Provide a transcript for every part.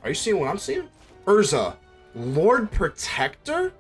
Are you seeing what I'm seeing? Urza, Lord Protector?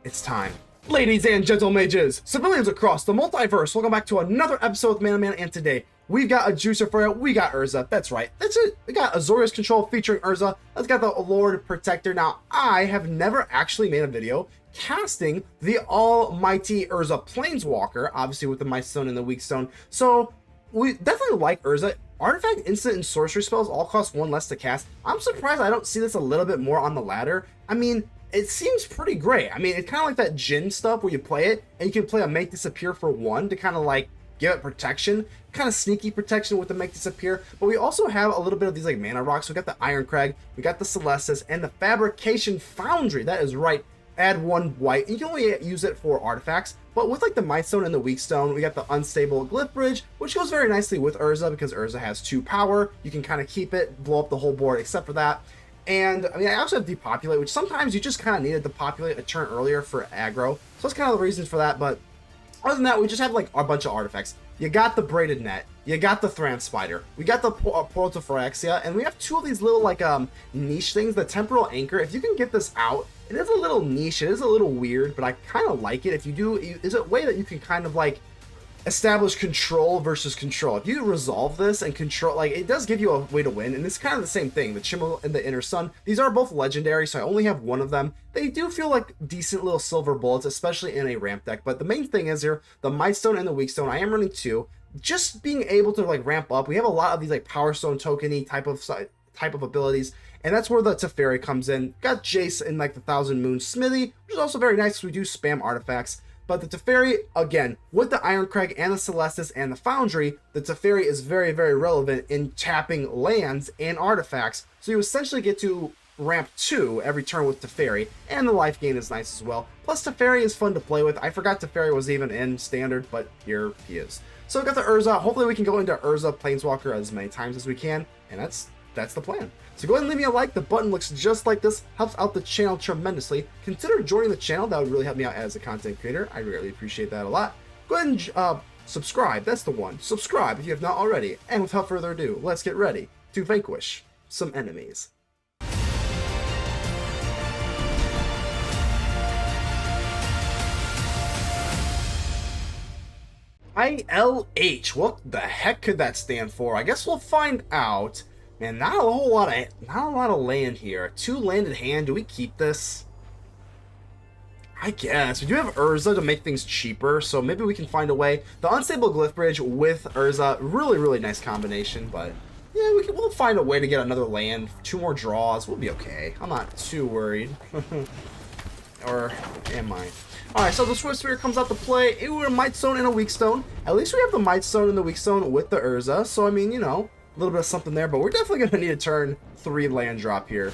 It's time. Ladies and gentlemages, civilians across the multiverse, welcome back to another episode with Man Man, and today we've got a juicer for you. We got Urza. That's right. That's it. We got Azorius control featuring Urza. Let's got the Lord Protector. Now, I have never actually made a video casting the almighty Urza Planeswalker, obviously with the Mightstone and the Weakstone. So we definitely like Urza. Artifact, instant, and sorcery spells all cost one less to cast. I'm surprised I don't see this a little bit more on the ladder. I mean, it seems pretty great. I mean, it's kind of like that Jin stuff where you play it and you can play a Make Disappear for one to kind of like give it protection, kind of sneaky protection with the Make Disappear. But we also have a little bit of these like mana rocks. We got the Irencrag, we got the Celestus, and the Fabrication Foundry. That is right. Add one white. You can only use it for artifacts, but with like the Mightstone and the Weakstone, we got the Unstable Glyph Bridge, which goes very nicely with Urza because Urza has 2 power. You can kind of keep it, blow up the whole board except for that. And I mean, I also have Depopulate, which sometimes you just kind of needed to populate a turn earlier for aggro. So that's kind of the reasons for that. But other than that, we just have like a bunch of artifacts. You got the Braided Net, you got the Thran Spider, we got the Portal to Phyrexia, and we have 2 of these little like niche things. The Temporal Anchor, if you can get this out, it is a little niche, it is a little weird, but I kind of like it. If you do, is a way that you can kind of like establish control versus control. If you resolve this and control, like, it does give you a way to win, and it's kind of the same thing. The Chimmel and the Inner Sun, these are both legendary, so I only have one of them. They do feel like decent little silver bullets, especially in a ramp deck, but the main thing is here, the Mightstone and the Weakstone, I am running 2. Just being able to like ramp up, we have a lot of these like Power Stone token-y type of abilities, and that's where the Teferi comes in. Got Jace in like the Thousand Moon Smithy, which is also very nice. We do spam artifacts. But the Teferi, again, with the Irencrag and the Celestus and the Foundry, the Teferi is very, very relevant in tapping lands and artifacts. So you essentially get to ramp 2 every turn with Teferi, and the life gain is nice as well. Plus, Teferi is fun to play with. I forgot Teferi was even in Standard, but here he is. So we got the Urza. Hopefully we can go into Urza Planeswalker as many times as we can, and that's the plan. So go ahead and leave me a like. The button looks just like this, helps out the channel tremendously. Consider joining the channel. That would really help me out as a content creator. I really appreciate that a lot. Go ahead and subscribe. That's the one. Subscribe if you have not already. And without further ado, let's get ready to vanquish some enemies. ILH. What the heck could that stand for? I guess we'll find out. Man, not a lot of land here. 2 landed hand. Do we keep this? I guess. We do have Urza to make things cheaper, so maybe we can find a way. The Unstable Glyph Bridge with Urza, really, really nice combination, but yeah, we'll find a way to get another land. 2 more draws. We'll be okay. I'm not too worried. Or am I? Alright, so the Swift Spear comes out to play. It was a Mightstone and a Weakstone. At least we have the Mightstone and the Weakstone with the Urza, so I mean, you know, a little bit of something there, but we're definitely going to need to turn 3 land drop here.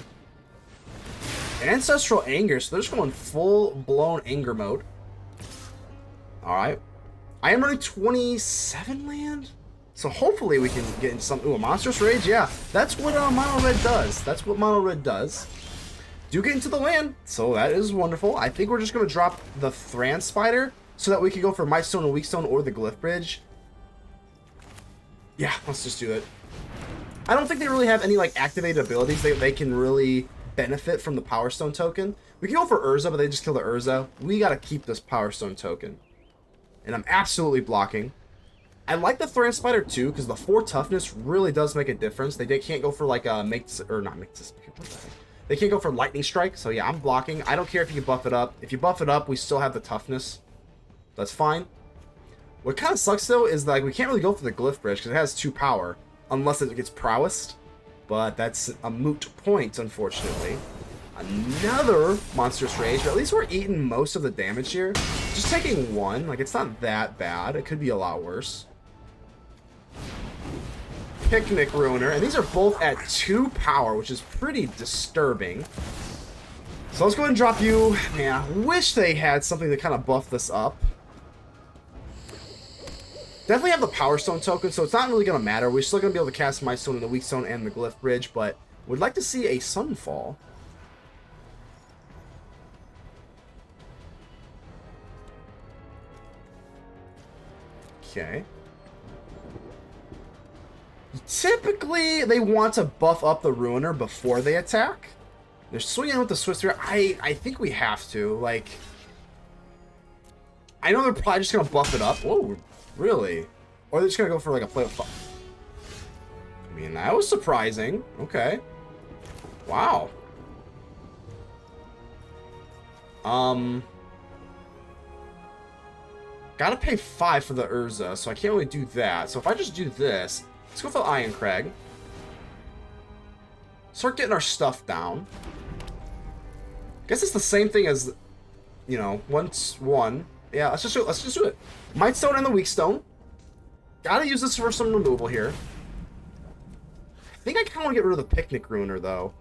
Ancestral Anger, so they're just going full-blown Anger mode. Alright. I am running 27 land? So hopefully we can get into some... Ooh, a Monstrous Rage? Yeah, that's what Mono Red does. That's what Mono Red does. Do get into the land, so that is wonderful. I think we're just going to drop the Thran Spider so that we can go for Mightstone and Weakstone or the Glyph Bridge. Yeah, let's just do it. I don't think they really have any like activated abilities they can really benefit from the Power Stone token. We can go for Urza, but they just kill the Urza. We gotta keep this Power Stone token. And I'm absolutely blocking. I like the Thran Spider too, because the 4 toughness really does make a difference. They can't go for like a They can't go for Lightning Strike, so yeah, I'm blocking. I don't care if you buff it up. If you buff it up, we still have the toughness. That's fine. What kind of sucks though is like we can't really go for the Glyph Bridge because it has 2 power. Unless it gets prowessed, but that's a moot point, unfortunately. Another Monstrous Rage, but at least we're eating most of the damage here. Just taking 1, like, it's not that bad. It could be a lot worse. Picnic Ruiner, and these are both at 2 power, which is pretty disturbing. So let's go ahead and drop you. Man, I wish they had something to kind of buff this up. Definitely have the Power Stone token, so it's not really going to matter. We're still going to be able to cast Mightstone and the Weakstone and the Glyph Bridge, but would like to see a Sunfall. Okay. Typically, they want to buff up the Ruiner before they attack. They're swinging with the Swift Spear. I think we have to. Like, I know they're probably just going to buff it up. Whoa, really? Or they're just going to go for like a play with fire. I mean, that was surprising. Okay. Wow. Gotta pay 5 for the Urza, so I can't really do that. So if I just do this, let's go for the Irencrag. Start getting our stuff down. Guess it's the same thing as, you know, once one. Yeah, let's just do it. Mightstone and the Weakstone. Gotta use this for some removal here. I think I kind of want to get rid of the Picnic Ruiner, though.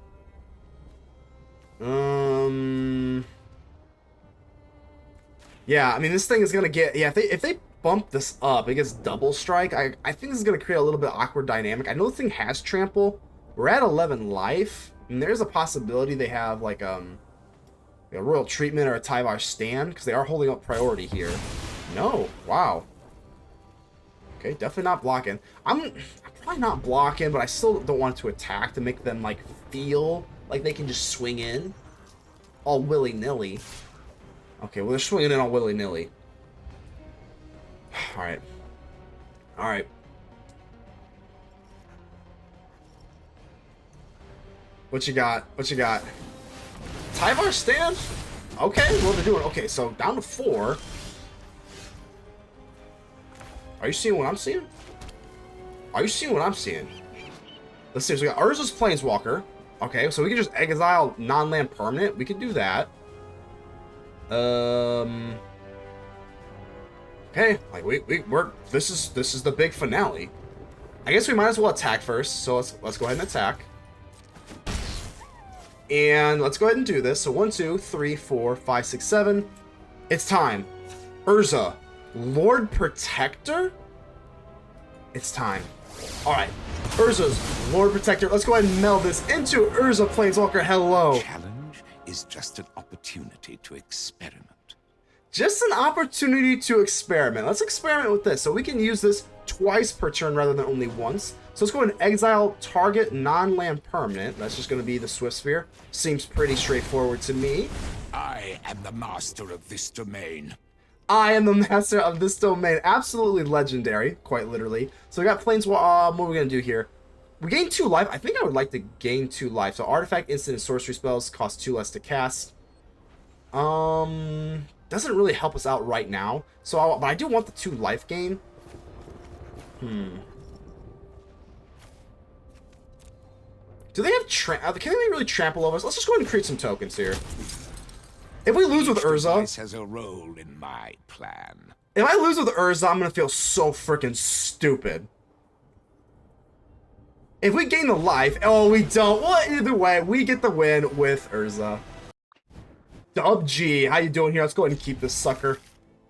Yeah, I mean, this thing is going to get... Yeah, if they bump this up, it gets double strike. I think this is going to create a little bit of awkward dynamic. I know the thing has trample. We're at 11 life. And there's a possibility they have, like, a Royal Treatment or a Tyvar Stand, because they are holding up priority here. No. Wow. Okay, definitely not blocking. I'm probably not blocking, but I still don't want to attack to make them, like, feel like they can just swing in all willy-nilly. Okay, well, they're swinging in all willy-nilly. Alright. Alright. What you got? What you got? Tyvar Stand? Okay, what they're doing. Okay, so down to 4. Are you seeing what I'm seeing? Are you seeing what I'm seeing? Let's see. So we got Urza's Planeswalker. Okay, so we can just exile non-land permanent. We can do that. Okay, like we're this is the big finale. I guess we might as well attack first. So let's go ahead and attack. And let's go ahead and do this. So 1, 2, 3, 4, 5, 6, 7. It's time. Urza, Lord Protector. It's time. All right, Urza's Lord Protector. Let's go ahead and meld this into Urza Planeswalker. Hello. Challenge is just an opportunity to experiment. Just an opportunity to experiment. Let's experiment with this. So we can use this twice per turn rather than only once. So let's go ahead and exile target non-land permanent. That's just going to be the Swift Sphere. Seems pretty straightforward to me. I am the master of this domain. I am the master of this domain. Absolutely legendary, quite literally. So we got Planeswalker. What are we going to do here? We gain 2 life. I think I would like to gain 2 life. So artifact, instant, and sorcery spells cost 2 less to cast. Doesn't really help us out right now. So, but I do want the 2 life gain. Do they have can they really trample over us? Let's just go ahead and create some tokens here. If we lose with Urza, This has a role in my plan. if I lose with Urza, I'm gonna feel so freaking stupid. If we gain the life, oh, we don't. Well, either way, we get the win with Urza. Dub G, how you doing here? Let's go ahead and keep this sucker.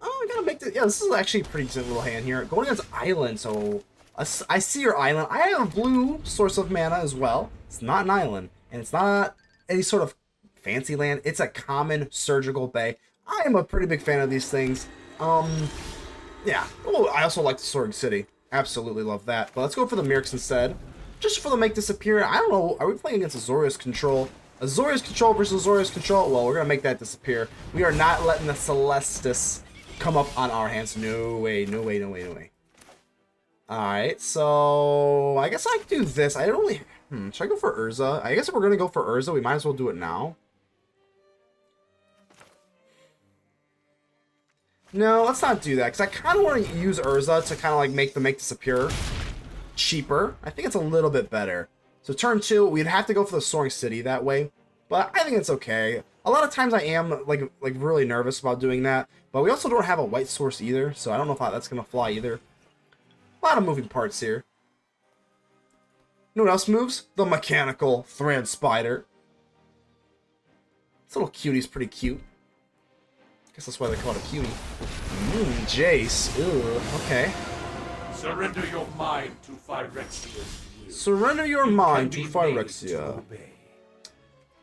Oh, I gotta make this. Yeah, this is actually a pretty decent little hand here. Going against Island, so I see your Island. I have a blue source of mana as well. It's not an island, and it's not any sort of fancy land. It's a common surgical bay. I am a pretty big fan of these things. Yeah. Oh, I also like the Soaring City. Absolutely love that. But let's go for the Mirrex instead. Just for the make disappear. I don't know. Are we playing against Azorius control? Azorius control versus Azorius control? Well, we're going to make that disappear. We are not letting the Celestus come up on our hands. No way, no way, no way, no way. Alright, so I guess I can do this. I don't really... should I go for Urza? I guess if we're going to go for Urza, we might as well do it now. No, let's not do that, because I kind of want to use Urza to kind of like make the make disappear cheaper. I think it's a little bit better. So turn 2, we'd have to go for the Soaring City that way, but I think it's okay. A lot of times I am like really nervous about doing that, but we also don't have a white source either, so I don't know if that's going to fly either. A lot of moving parts here. You know what else moves? The mechanical Thran Spider. This little cutie's pretty cute. I guess that's why they call it a cutie. Jace. Ew, okay. Surrender your mind to Phyrexia. Surrender your mind to Phyrexia.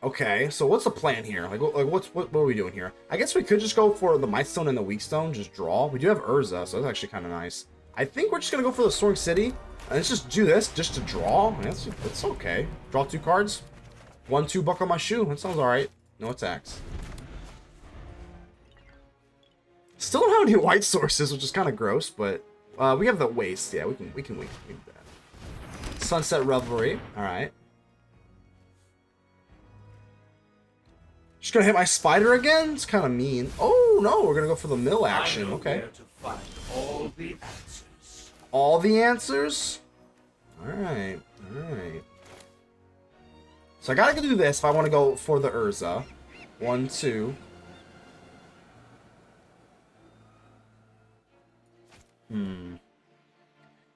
Okay, so what's the plan here? Like what are we doing here? I guess we could just go for the Mightstone and the Weakstone, just draw. We do have Urza, so that's actually kind of nice. I think we're just gonna go for the Soaring City. And let's just do this just to draw. That's okay. Draw 2 cards. 1/2 buckle my shoe. That sounds alright. No attacks. Still don't have any white sources, which is kind of gross, but we have the waste. Yeah, we can do that. Sunset Revelry. Alright. Just gonna hit my spider again? It's kind of mean. Oh no, we're gonna go for the mill action. I know Okay. where to find all the answers. All the answers? Alright, alright. So I gotta do this if I want to go for the Urza. 1, 2.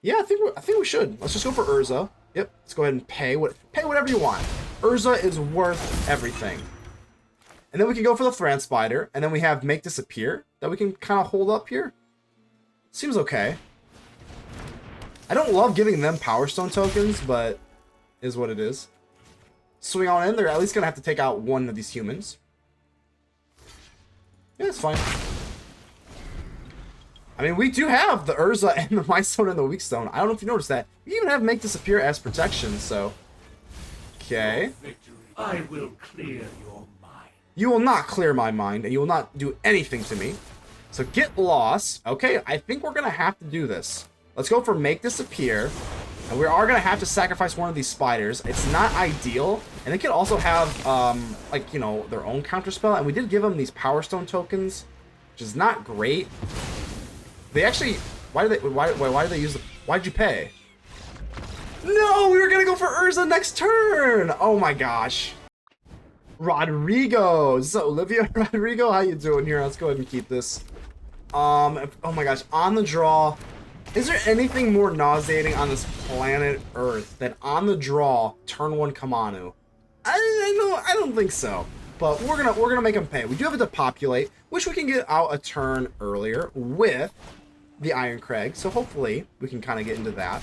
Yeah, I think we should. Let's just go for Urza. Yep, let's go ahead and pay whatever you want. Urza is worth everything. And then we can go for the Thran Spider, and then we have Make Disappear that we can kind of hold up here. Seems okay. I don't love giving them Power Stone tokens, but is what it is. Swing on in, they're at least going to have to take out one of these humans. Yeah, it's fine. I mean, we do have the Urza and the Mightstone and the Weakstone. I don't know if you noticed that. We even have Make Disappear as protection, so... Okay. Victory. I will clear your mind. You will not clear my mind, and you will not do anything to me. So get lost. Okay, I think we're going to have to do this. Let's go for Make Disappear. And we are going to have to sacrifice one of these spiders. It's not ideal. And they could also have, like, you know, their own counterspell. And we did give them these Power Stone tokens, which is not great. They actually... Why did they use the... Why'd you pay? No, we were going to go for Urza next turn. Oh my gosh. Rodrigo. Is this Olivia? Rodrigo, how you doing here? Let's go ahead and keep this. Oh my gosh. On the draw... Is there anything more nauseating on this planet Earth than on the draw turn 1 Kamanu? I don't think so. But we're gonna make him pay. We do have a Depopulate, which we can get out a turn earlier with the Irencrag. So hopefully we can kind of get into that.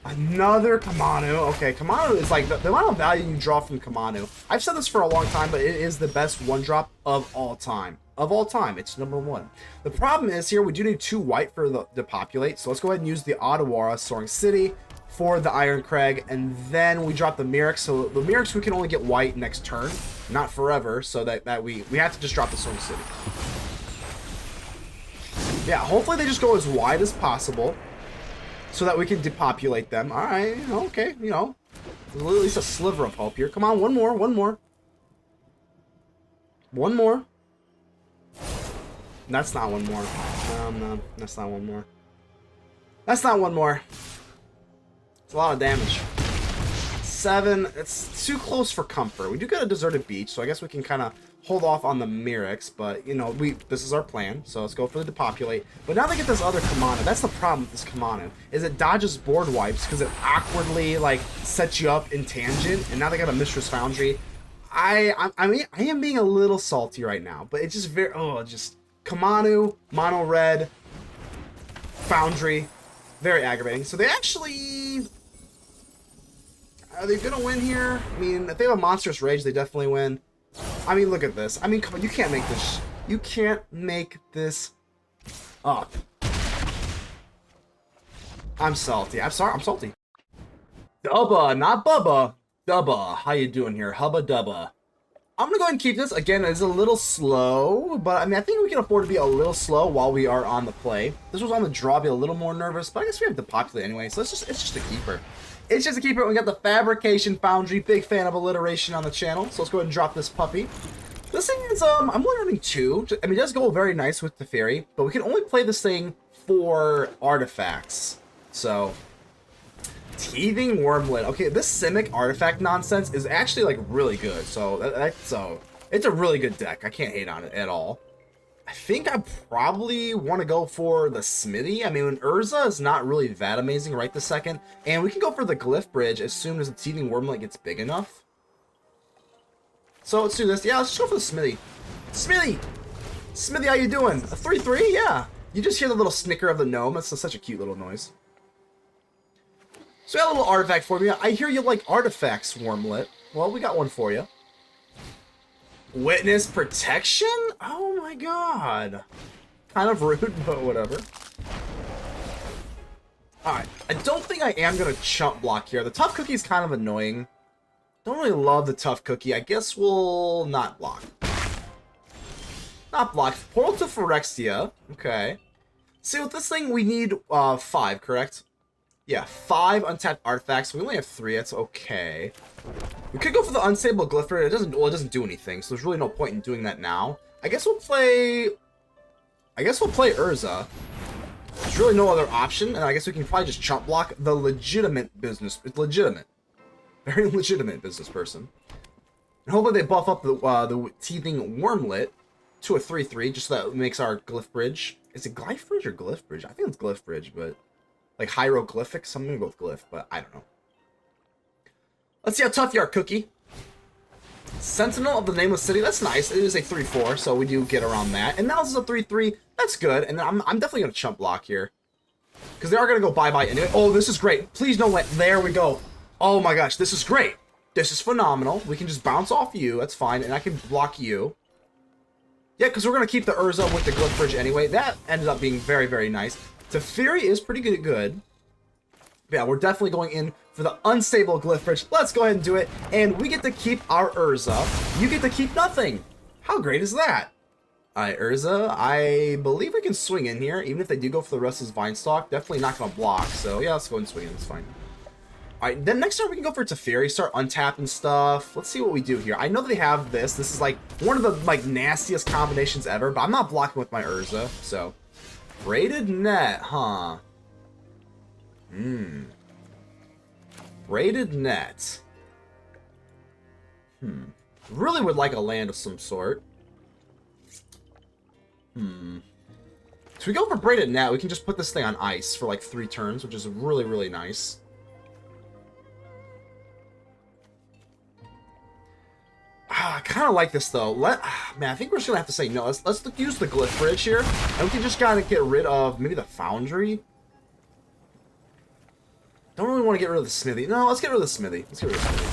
Another Kamanu. Okay, Kamanu is like the amount of value you draw from Kamanu. I've said this for a long time, but it is the best 1-drop of all time. Of all time, it's #1. The problem is here we do need 2 white for the Depopulate, so let's go ahead and use the Otawara Soaring City for the Irencrag, and then we drop the Mirrex. So the Mirrex we can only get white next turn, not forever. So that we have to just drop the Soaring City. Yeah, hopefully they just go as wide as possible, so that we can depopulate them. All right, okay, you know, there's at least a sliver of hope here. Come on, one more. That's not one more. No, that's not one more. That's not one more. It's a lot of damage. 7. It's too close for comfort. We do get a deserted beach, so I guess we can kind of hold off on the Mirrex, but, you know, this is our plan, so let's go for the Depopulate. But now they get this other Kamanu. That's the problem with this Kamanu, is it dodges board wipes because it awkwardly, like, sets you up in tangent, and now they got a Mistress Foundry. I mean, I am being a little salty right now, but it's just very... Kamanu, Mono Red, Foundry, very aggravating. So they actually... Are they going to win here? I mean, if they have a Monstrous Rage, they definitely win. I mean, look at this. I mean, come on, you can't make this... You can't make this up. I'm salty. I'm sorry, I'm salty. Dubba, not Bubba. Dubba, how you doing here? Hubba Dubba. I'm going to go ahead and keep this. Again, it's a little slow, but I mean, I think we can afford to be a little slow while we are on the play. This was on the draw, be a little more nervous, but I guess we have to populate anyway, so it's just a keeper. It's just a keeper. We got the Fabrication Foundry, big fan of alliteration on the channel, so let's go ahead and drop this puppy. This thing is, I'm only running 2. I mean, it does go very nice with Teferi, but we can only play this thing for artifacts, so... Teething Wormlet. Okay, this Simic artifact nonsense is actually, like, really good. So, it's a really good deck. I can't hate on it at all. I think I probably want to go for the Smithy. I mean, Urza is not really that amazing right this second. And we can go for the Glyph Bridge as soon as the Teething Wormlet gets big enough. So, let's do this. Yeah, let's just go for the Smithy. Smithy! Smithy, how you doing? A 3-3? Yeah. You just hear the little snicker of the gnome. That's such a cute little noise. So we got a little artifact for you. I hear you like artifacts, Wormlet. Well, we got one for you. Witness Protection? Oh my god. Kind of rude, but whatever. Alright, I don't think I am going to chump block here. The tough cookie is kind of annoying. Don't really love the tough cookie. I guess we'll not block. Not block. Portal to Phyrexia. Okay. See, with this thing, we need 5, correct? Yeah, 5 untapped artifacts. We only have 3. That's okay. We could go for the unstable glypher. It doesn't do anything, so there's really no point in doing that now. I guess we'll play Urza. There's really no other option, and I guess we can probably just chump block the legitimate business. It's legitimate. Very legitimate business person. And hopefully they buff up the teething wormlet to a 3/3, just so that makes our glyph bridge. Is it glyph bridge or glyph bridge? I think it's glyph bridge, but like hieroglyphics. I'm gonna go with glyph, but I don't know. Let's see how tough you are, Cookie. Sentinel of the Nameless City. That's nice. It is a 3/4, so we do get around that. And now this is a 3/3. That's good. And I'm definitely gonna chump block here, because they are gonna go bye-bye anyway. Oh, this is great. Please don't let. There we go. Oh my gosh, this is great. This is phenomenal. We can just bounce off you. That's fine, and I can block you. Yeah, because we're going to keep the Urza with the Glyph Bridge anyway. That ended up being very, very nice. Teferi is pretty good. Yeah, we're definitely going in for the unstable Glyph Bridge. Let's go ahead and do it. And we get to keep our Urza. You get to keep nothing. How great is that? Alright, Urza, I believe we can swing in here. Even if they do go for the Restless Vinestalk, definitely not going to block. So yeah, let's go and swing in. It's fine. Alright, then next turn we can go for Teferi, start untapping stuff. Let's see what we do here. I know they have this. This is like one of the like nastiest combinations ever, but I'm not blocking with my Urza, so. Braided Net, huh? Braided Net. Really would like a land of some sort. So we go for Braided Net, we can just put this thing on ice for like 3 turns, which is really, really nice. I kind of like this though. Man, I think we're just gonna have to say no. Let's use the Glyph Bridge here, and we can just kind of get rid of maybe the Foundry. Don't really want to get rid of the Smithy. No, let's get rid of the Smithy. Let's get rid of the Smithy.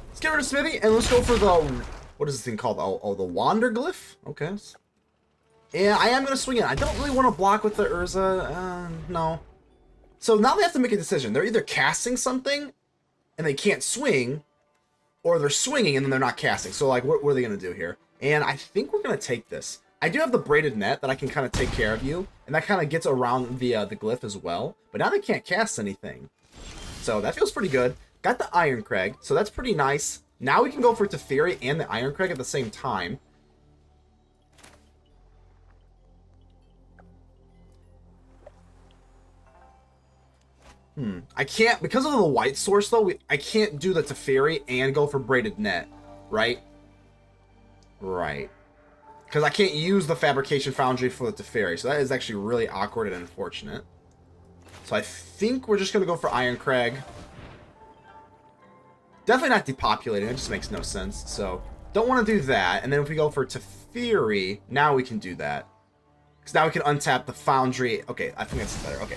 Let's get rid of Smithy, and let's go for the, what is this thing called? Oh, the Wander Glyph. Okay. Yeah, I am gonna swing in. I don't really want to block with the Urza. No. So now they have to make a decision. They're either casting something, and they can't swing, or they're swinging and then they're not casting. So, like, what are they going to do here? And I think we're going to take this. I do have the Braided Net that I can kind of take care of you. And that kind of gets around the glyph as well. But now they can't cast anything. So that feels pretty good. Got the Irencrag. So that's pretty nice. Now we can go for Teferi and the Irencrag at the same time. I can't, because of the white source though, I can't do the Teferi and go for Braided Net, right? Right. Because I can't use the Fabrication Foundry for the Teferi, so that is actually really awkward and unfortunate. So I think we're just going to go for Irencrag. Definitely not depopulating, it just makes no sense, so don't want to do that. And then if we go for Teferi, now we can do that. Because now we can untap the Foundry. Okay, I think that's better. Okay.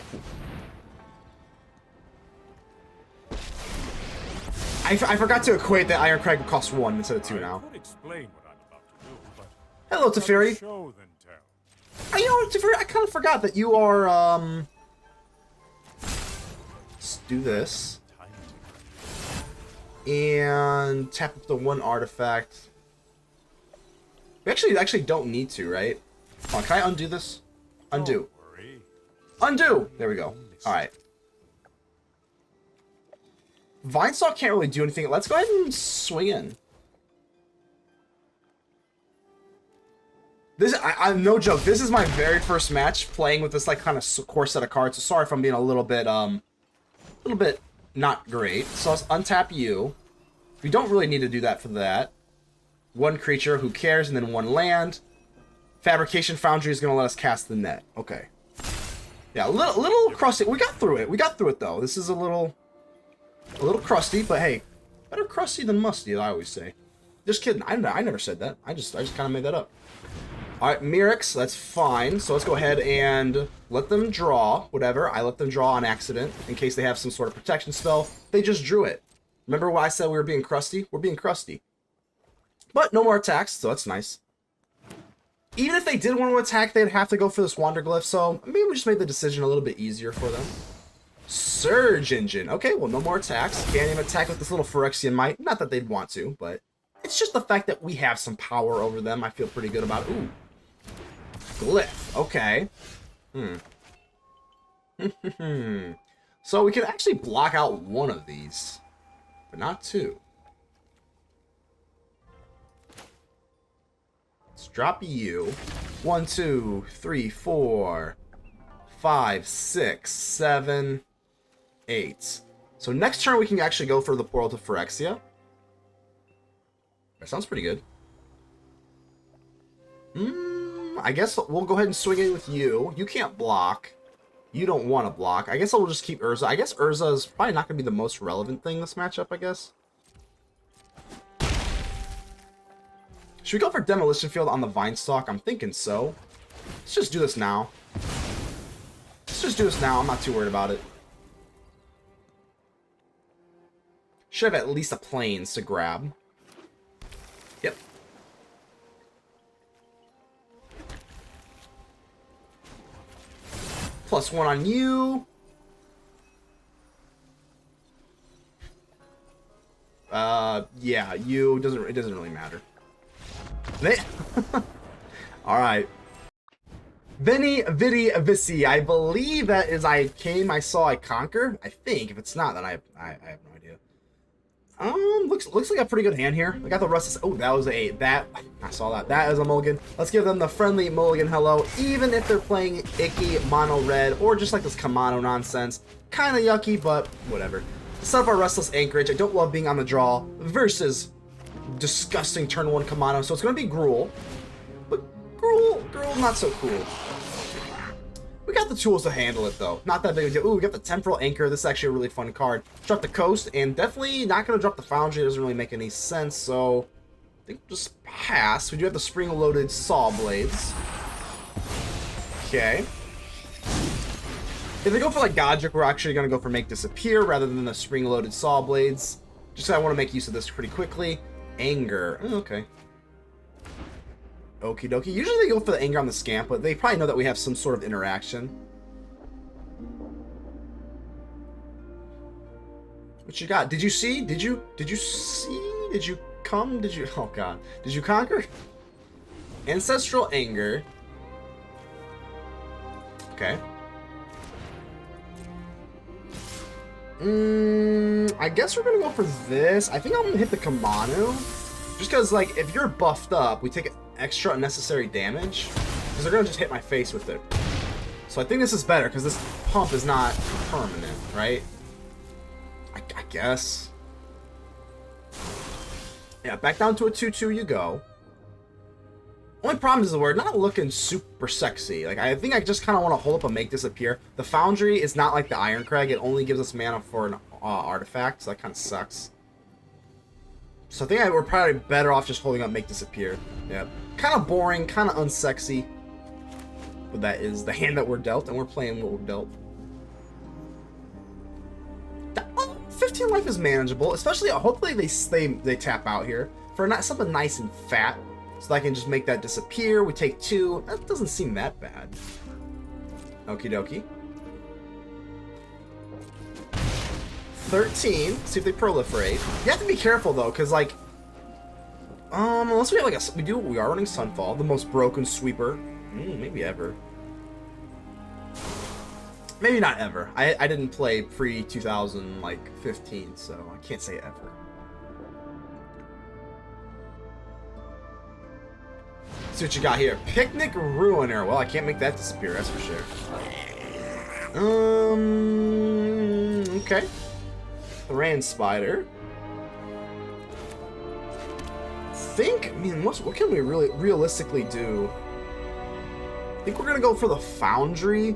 I forgot to equate that Irencrag would cost 1 instead of 2 now. Hello, Teferi. You know, Teferi, I kind of forgot that you are, let's do this. And tap up the 1 artifact. We actually don't need to, right? Come on, can I undo this? Undo. Undo! There we go. Alright. Vinestalk can't really do anything. Let's go ahead and swing in. This, I'm no joke. This is my very first match playing with this like kind of core set of cards. So sorry if I'm being a little bit not great. So let's untap you. We don't really need to do that for that. 1 creature, who cares, and then 1 land. Fabrication Foundry is gonna let us cast the net. Okay. Yeah, a little crusty. We got through it. We got through it though. This is a little crusty, but hey, better crusty than musty, I always say. Just kidding. I never said that. I just kind of made that up. All right, Mirrex, that's fine. So let's go ahead and let them draw whatever. I let them draw on accident in case they have some sort of protection spell. They just drew it. Remember why I said we were being crusty? We're being crusty. But no more attacks, so that's nice. Even if they did want to attack, they'd have to go for this Wander Glyph, so maybe we just made the decision a little bit easier for them. Surge Engine. Okay, well, no more attacks. Can't even attack with this little Phyrexia Might. Not that they'd want to, but it's just the fact that we have some power over them. I feel pretty good about it. Ooh. Glyph. Okay. So we can actually block out one of these, but not two. Let's drop you. 1, 2, 3, 4, 5, 6, 7, 8. So next turn we can actually go for the portal to Phyrexia. That sounds pretty good. I guess we'll go ahead and swing in with you. You can't block. You don't want to block. I guess I'll just keep Urza. I guess Urza is probably not going to be the most relevant thing this matchup, I guess. Should we go for Demolition Field on the Vinestalk? I'm thinking so. Let's just do this now. Let's just do this now. I'm not too worried about it. Should have at least a Plains to grab. Yep. +1 on you. Yeah, you it doesn't really matter. All right. Veni, Vidi, Vici. I believe that is I came, I saw, I conquer. I think. If it's not, then I have no idea. Looks like a pretty good hand here. I got the Restless. Oh, that was a I saw that. That is a mulligan. Let's give them the friendly mulligan hello, even if they're playing icky mono red or just like this Kamano nonsense. Kind of yucky, but whatever. Set up our Restless Anchorage. I don't love being on the draw versus disgusting turn 1 Kamano, so it's gonna be Gruul. But Gruul not so cool. We got the tools to handle it, though. Not that big of a deal. Ooh, we got the Temporal Anchor. This is actually a really fun card. Drop the Coast, and definitely not going to drop the Foundry. It doesn't really make any sense, so I think we'll just pass. We do have the Spring-Loaded Sawblades. Okay. If they go for, like, Godric, we're actually going to go for Make Disappear rather than the Spring-Loaded Sawblades. Just 'cause I want to make use of this pretty quickly. Anger. Oh, okay. Okie dokie. Usually they go for the anger on the Scamp, but they probably know that we have some sort of interaction. What you got? Did you see? Did you see? Did you come? Did you? Oh god. Did you conquer? Ancestral Anger. Okay. I guess we're gonna go for this. I think I'm gonna hit the Kamano. Just because, like, if you're buffed up, we take extra unnecessary damage. Because they're going to just hit my face with it. So I think this is better, because this pump is not permanent, right? I guess. Yeah, back down to a 2-2 you go. Only problem is that we're not looking super sexy. Like, I think I just kind of want to hold up and Make Disappear. The Foundry is not like the Irencrag. It only gives us mana for an artifact, so that kind of sucks. So I think we're probably better off just holding up Make Disappear. Yeah. Kind of boring, kind of unsexy. But that is the hand that we're dealt, and we're playing what we're dealt. 15 life is manageable, especially hopefully they tap out here for something nice and fat. So I can just make that disappear. We take 2. That doesn't seem that bad. Okie dokie. 13. See if they proliferate. You have to be careful though, because like, unless we have like we are running Sunfall, the most broken sweeper, maybe ever. Maybe not ever. I didn't play pre 2015, so I can't say ever. See what you got here. Picnic Ruiner. Well, I can't make that disappear. That's for sure. Okay. Thran Spider. I mean, what can we really realistically do? I think we're gonna go for the Foundry,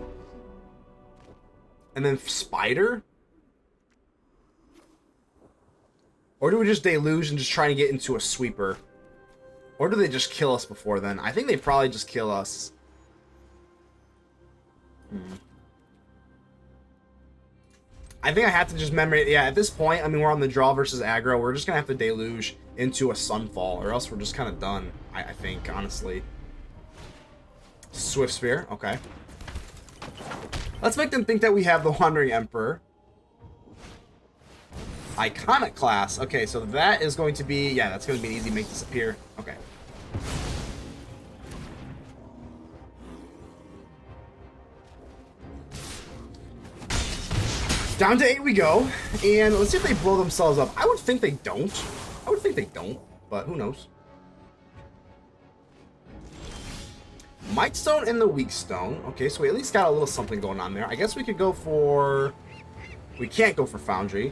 and then Spider. Or do we just Deluge and just try to get into a sweeper? Or do they just kill us before then? I think they probably just kill us. I think I have to just memory. Yeah, at this point, I mean, we're on the draw versus aggro. We're just going to have to Deluge into a Sunfall, or else we're just kind of done, I think, honestly. Swift Spear, okay. Let's make them think that we have the Wandering Emperor. Iconic class. Okay, so that is going to be, yeah, that's going to be easy to make disappear. Okay. Down to 8 we go, and let's see if they blow themselves up. I would think they don't. But who knows? Mightstone and the Weakstone. Okay, so we at least got a little something going on there. I guess we could go for... We can't go for Foundry.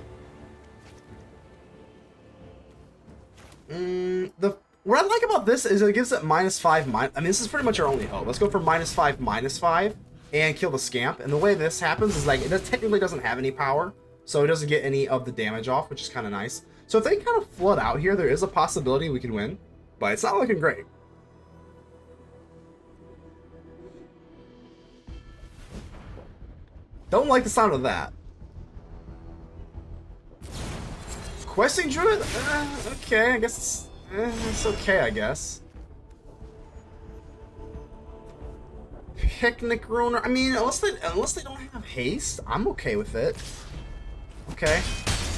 What I like about this is it gives it -5, I mean, this is pretty much our only hope. Let's go for -5, -5, and kill the Scamp. And the way this happens is, like, it technically doesn't have any power, so it doesn't get any of the damage off, which is kind of nice. So if they kind of flood out here, there is a possibility we can win, but it's not looking great. Don't like the sound of that. Questing Druid? Okay, I guess it's okay, I guess. Picnic Ruiner. I mean, unless they don't have haste, I'm okay with it. Okay.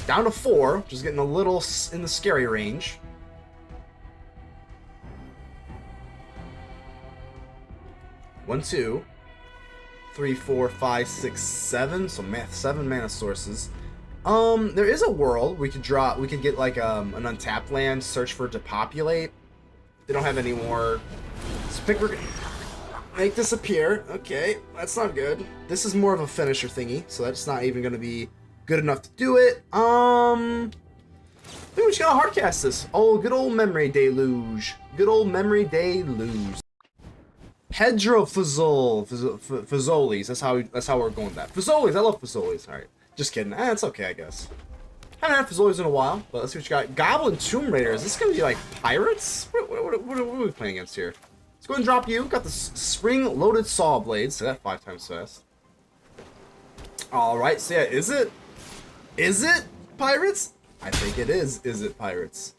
Down to 4, which is getting a little in the scary range. One, 2, 3, 4, 5, 6, 7. So 7 mana sources. There is a world we could draw. We could get like an untapped land, search for Depopulate. They don't have any more. Make disappear. Okay, that's not good. This is more of a finisher thingy, so that's not even going to be good enough to do it. I think we just gotta hardcast this. Oh, good old Memory Deluge. Good old Memory Deluge. Pedro Fazoli's. That's how we're going with that. Fazoli's. I love Fazoli's. All right. Just kidding. It's okay, I guess. Haven't had Fazoli's in a while, but let's see what you got. Goblin Tomb Raider. Is this going to be like pirates? What are we playing against here? Let's go ahead and drop you. Got the Spring-Loaded Sawblades. So that 5 times fast. Alright, so yeah, is it pirates? I think it is. Is it pirates?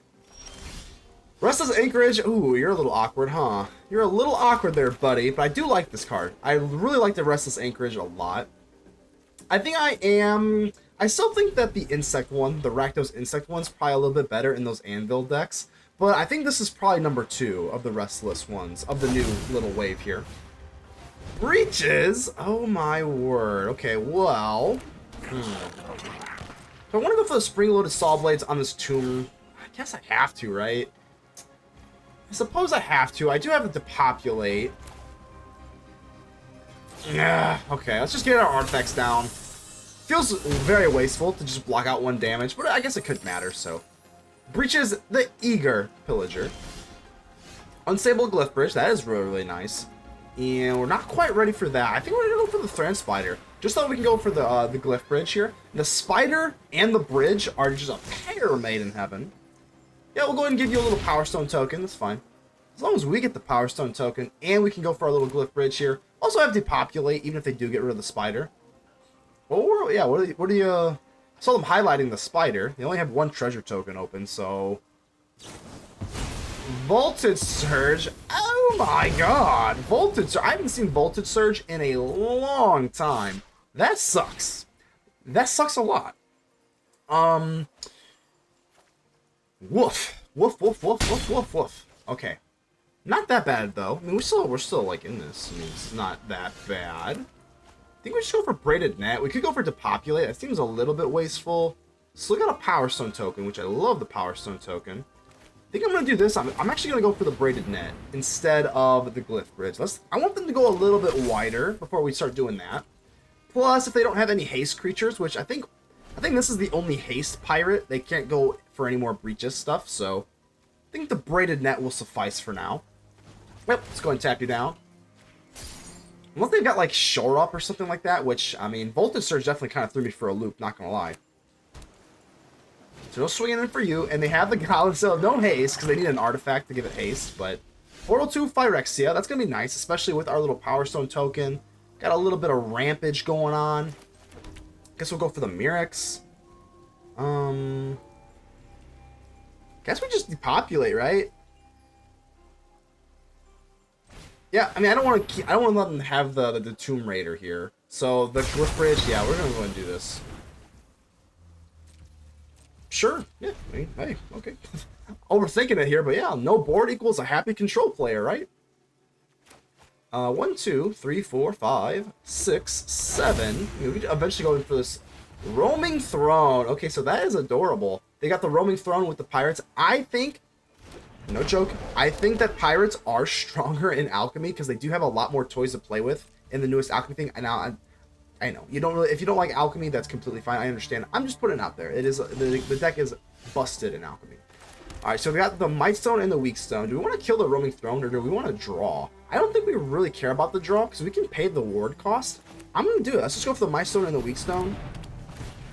Restless Anchorage. Ooh, you're a little awkward, huh? You're a little awkward there, buddy, but I do like this card. I really like the Restless Anchorage a lot. I still think that the insect one, the Rakdos insect one's probably a little bit better in those Anvil decks, but I think this is probably number 2 of the Restless ones, of the new little wave here. Breaches? Oh my word. Okay, well... So I want to go for the Spring-Loaded Sawblades on this tomb. I guess I have to, right? I suppose I have to. I do have to Depopulate. Yeah, okay, let's just get our artifacts down. Feels very wasteful to just block out 1 damage, but I guess it could matter, so. Breaches the Eager Pillager. Unstable Glyph Bridge, that is really, really nice. And we're not quite ready for that. I think we're gonna go for the Thran Spider. Just so we can go for the Glyph Bridge here. The Spider and the Bridge are just a pair made in heaven. Yeah, we'll go ahead and give you a little Power Stone token, that's fine. As long as we get the Power Stone token, and we can go for our little Glyph Bridge here. Also have Depopulate, even if they do get rid of the Spider. Or, yeah, what do you... I saw them highlighting the Spider. They only have 1 treasure token open, so... Voltage Surge. Oh my god! Voltage Surge. I haven't seen Voltage Surge in a long time. That sucks. That sucks a lot. Woof. Woof, woof, woof, woof, woof, woof. Okay. Not that bad, though. I mean, we're still, like, in this. I mean, it's not that bad. I think we should go for Braided Net. We could go for Depopulate. That seems a little bit wasteful. Still got a Power Stone token, which I love the Power Stone token. I think I'm going to do this. I'm actually going to go for the Braided Net instead of the Glyph Bridge. I want them to go a little bit wider before we start doing that. Plus, if they don't have any haste creatures, which I think this is the only haste pirate, they can't go for any more breaches stuff, so I think the Braided Net will suffice for now. Yep, let's go ahead and tap you down. Unless they've got, like, Shore Up or something like that, which, I mean, Voltage Surge definitely kind of threw me for a loop, not gonna lie. So they'll swing in for you, and they have the Goblin, so no haste, because they need an artifact to give it haste, but... Portal 2 Phyrexia, that's gonna be nice, especially with our little Power Stone token. Got a little bit of rampage going on. Guess we'll go for the Mirrex. Guess we just depopulate, right? Yeah, I mean, I don't want to let them have the Tomb Raider here. So the Glyph Bridge, yeah, we're gonna go and do this. Sure. Yeah. I mean, hey, okay. Overthinking it here, but yeah, no board equals a happy control player, right? 1, 2, 3, 4, 5, 6, 7. We could eventually go in for this roaming throne. Okay, so that is adorable. They got the roaming throne with the pirates. I think, no joke, I think that pirates are stronger in alchemy because they do have a lot more toys to play with in the newest alchemy thing. And now I know you don't really, if you don't like alchemy, that's completely fine. I understand. I'm just putting it out there. It is the deck is busted in alchemy. All right, so we got the Mightstone and the Weakstone. Do we want to kill the roaming throne or do we want to draw? I don't think we really care about the draw because we can pay the ward cost. I'm gonna do it. Let's just go for the Mightstone and the Weakstone.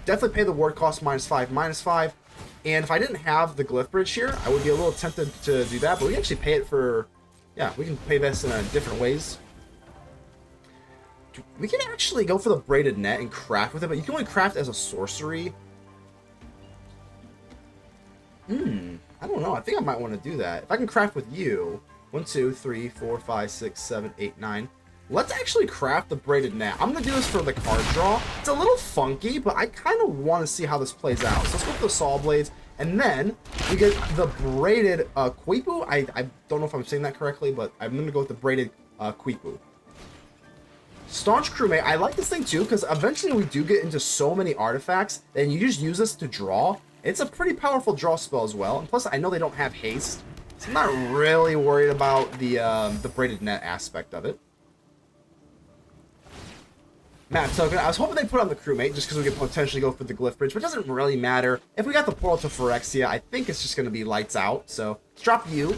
Definitely pay the ward cost -5, -5. And if I didn't have the Glyph Bridge here, I would be a little tempted to do that. But we can actually pay it for, yeah, we can pay this in different ways. We can actually go for the Braided Net and craft with it, but you can only craft as a sorcery. I don't know. I think I might want to do that. If I can craft with you, 1, 2, 3, 4, 5, 6, 7, 8, 9. Let's actually craft the Braided Net. I'm going to do this for the card draw. It's a little funky, but I kind of want to see how this plays out. So let's go for the Sawblades. And then we get the Braided Quipu. I don't know if I'm saying that correctly, but I'm going to go with the Braided Quipu. Staunch Crewmate. I like this thing too, because eventually we do get into so many artifacts, and you just use this to draw. It's a pretty powerful draw spell as well. And plus, I know they don't have haste. So I'm not really worried about the Braided Net aspect of it. Map token. I was hoping they put on the crewmate just because we could potentially go for the Glyph Bridge, but it doesn't really matter. If we got the portal to Phyrexia, I think it's just going to be lights out. So let's drop you,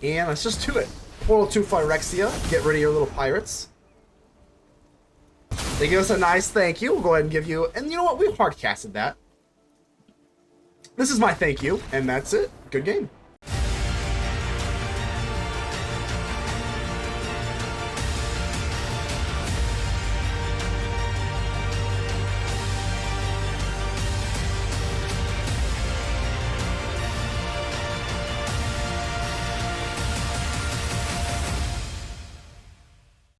and let's just do it. Portal to Phyrexia. Get rid of your little pirates. They give us a nice thank you. We'll go ahead and give you, and you know what? We hard casted that. This is my thank you, and that's it. Good game.